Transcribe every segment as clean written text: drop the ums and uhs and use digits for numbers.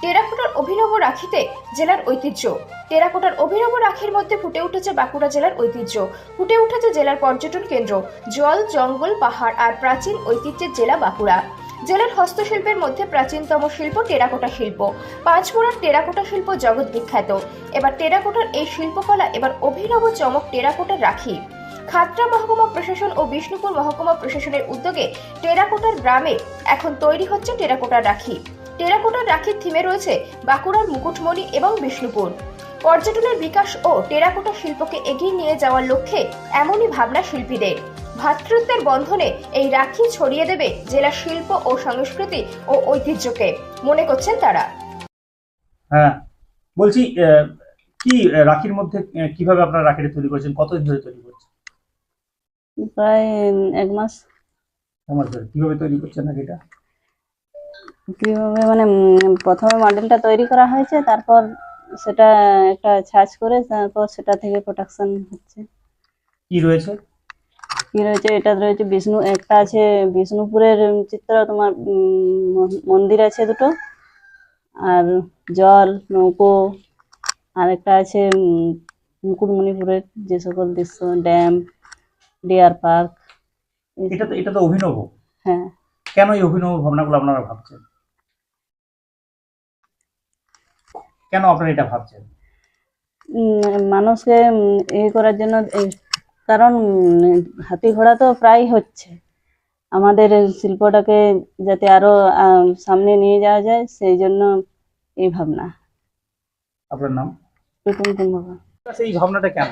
টেরাকোটার অভিনব রাখিতে জেলার ঐতিহ্য। টেরাকোটার অভিনব রাখির মধ্যে ফুটে উঠেছে বাঁকুড়া জেলার ঐতিহ্য, ফুটে উঠেছে জেলার পর্যটন কেন্দ্র, জল, জঙ্গল, পাহাড় আর প্রাচীন ঐতিহ্যের জেলা বাঁকুড়া। জেলার হস্তশিল্পের মধ্যে প্রাচীনতম শিল্প টেরাকোটা শিল্প। পাঁচমোড়ার টেরাকোটা শিল্প জগৎ বিখ্যাত। এবার টেরাকোটার এই শিল্পকলা এবার অভিনব চমক টেরাকোটার রাখি। খাতড়া মহকুমা প্রশাসন ও বিষ্ণুপুর মহকুমা প্রশাসনের উদ্যোগে টেরাকোটার গ্রামে এখন তৈরি হচ্ছে টেরাকোটার রাখি। টেরাকোটার রাখির থিমে রয়েছে বাঁকুড়ার মুকুটমণি এবং বিষ্ণুপুর। পর্যটনের বিকাশ ও টেরাকোটা শিল্পকে এগিয়ে নিয়ে যাওয়ার লক্ষ্যে এমনই ভাবনা শিল্পীদের। ভ্রাতৃত্বের বন্ধনে এই রাখি ছড়িয়ে দেবে জেলার শিল্প ও সংস্কৃতি ও ঐতিহ্যকে, মনে করছেন তারা। হ্যাঁ, বলছি কি রাখির মধ্যে কিভাবে আপনারা রাখিটা তৈরি করেছেন, কতদিন ধরে তৈরি করছেন? প্রায় 1 মাস। আমার ধরে কিভাবে তৈরি করছেন রাখিটা? কিভাবে মানে প্রথমে মডেলটা তৈরি করা হয়েছে, তারপর সেটা একটা ছাঁচ করে তারপর সেটা থেকে প্রোডাকশন হচ্ছে। কি রয়েছে? কি রয়েছে, এটা রয়েছে একটা আছে বিষ্ণুপুরের চিত্র, তোমার মন্দির আছে দুটো, আর জল, নৌকো, আর একটা আছে মুকুটমণিপুরের যে সকল দৃশ্য, ড্যাম, ডিয়ার পার্ক। এটা তো অভিনব। হ্যাঁ। কেন এই অভিনব ভাবনাগুলো আপনারা ভাবছেন? কেন আপনারা এটা ভাবছেন? মানুষকে করার জন্য, কারণ হাতি ঘোড়া তো প্রায় হচ্ছে, আমাদের শিল্পটাকে যাতে আরো সামনে নিয়ে যাওয়া যায়, সেই জন্য এই ভাবনা। আপনার নাম? টুটুন কুম্ভকার। এই ভাবনাটা কেন?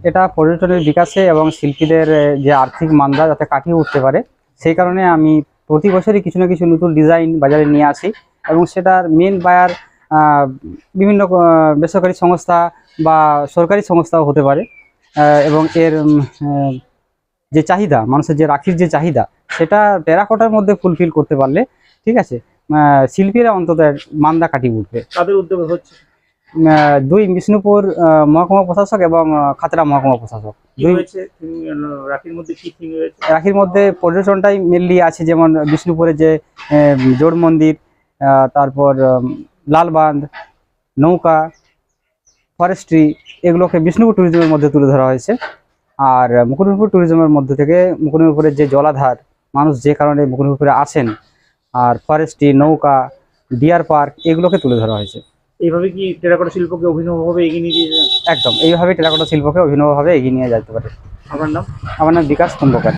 এটা পর্যটনের বিকাশে এবং শিল্পীদের যে আর্থিক মান্দা যাতে কাটিয়ে উঠতে পারে, সেই কারণে আমি প্রতি বছরই কিছু না কিছু নতুন ডিজাইন বাজারে নিয়ে আসি এবং সেটার মেন বায়ার বিভিন্ন বেসরকারি সংস্থা বা সরকারি সংস্থাও হতে পারে। এবং এর যে চাহিদা, মানুষের যে রাখির যে চাহিদা, সেটা টেরাকোটার মধ্যে ফুলফিল করতে পারলে, ঠিক আছে, শিল্পীরা অন্তত মান্দা কাটিয়ে উঠবে। তাদের উদ্যোগে হচ্ছে। দুই বিষ্ণুপুর মহকুমা প্রশাসক এবং খাতড়া মহকুমা প্রশাসক। রাখির মধ্যে পর্যটনটাই মেনলি আছে, যেমন বিষ্ণুপুরে যে জোড় মন্দির, তারপর লালবাঁধ, নৌকা, ফরেস্ট্রি, এগুলোকে বিষ্ণুপুর ট্যুরিজমের মধ্যে তুলে ধরা হয়েছে। আর মুকুটমণিপুর ট্যুরিজমের মধ্যে থেকে মুকুটমণিপুরের যে জলাধার, মানুষ যে কারণে মুকুটমণিপুরে আসেন, আর ফরেস্ট্রি, নৌকা, ডিয়ার পার্ক, এগুলোকে তুলে ধরা হয়েছে। এইভাবে কি টেরাকোটা শিল্পকে অভিনবভাবে এগিয়ে নিয়ে যান? একদম এইভাবে টেরাকোটা শিল্পকে অভিনবভাবে এগিয়ে নিয়ে যেতে পারে। আপনার নাম? আমার নাম বিকাশ কুম্ভকার।